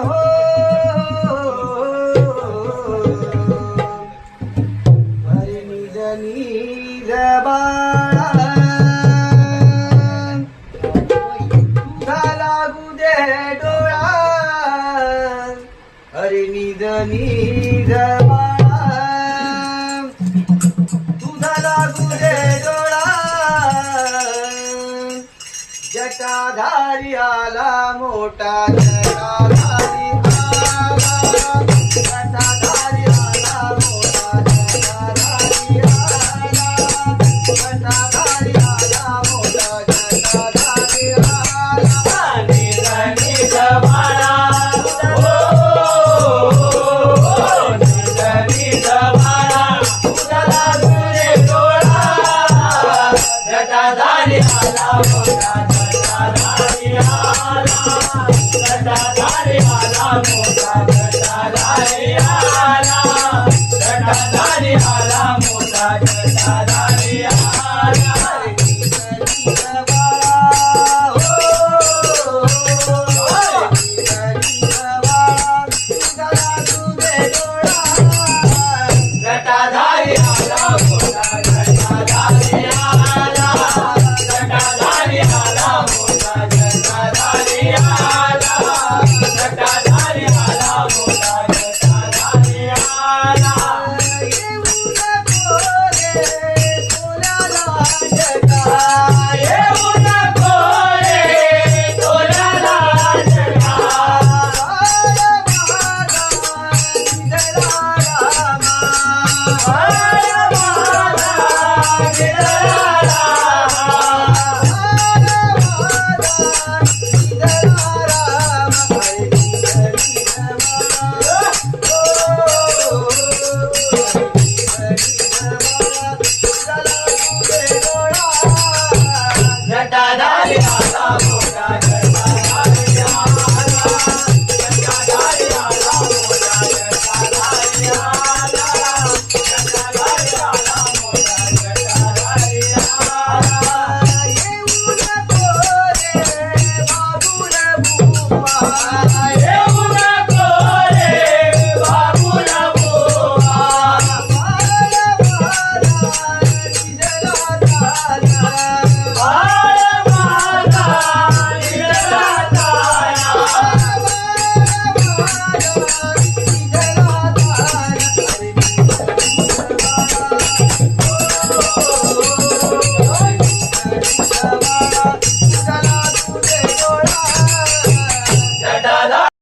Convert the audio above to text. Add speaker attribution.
Speaker 1: हो हरी निज निज बाळा तुझा लागू दे डोळा हरी निज निज बाळा तुझा लागू दे डोळा जटाधारी आला मोठा जटाधारी आला जटाधारी आला मोठा जटाधारी आला जटाधारी आला मोठा जटाधारी आला निज निज बाळा निज निज बाळा तुझा लागू दे डोळा जटाधारी आला मोठा जटाधारी आला मोठा जटाधारी आला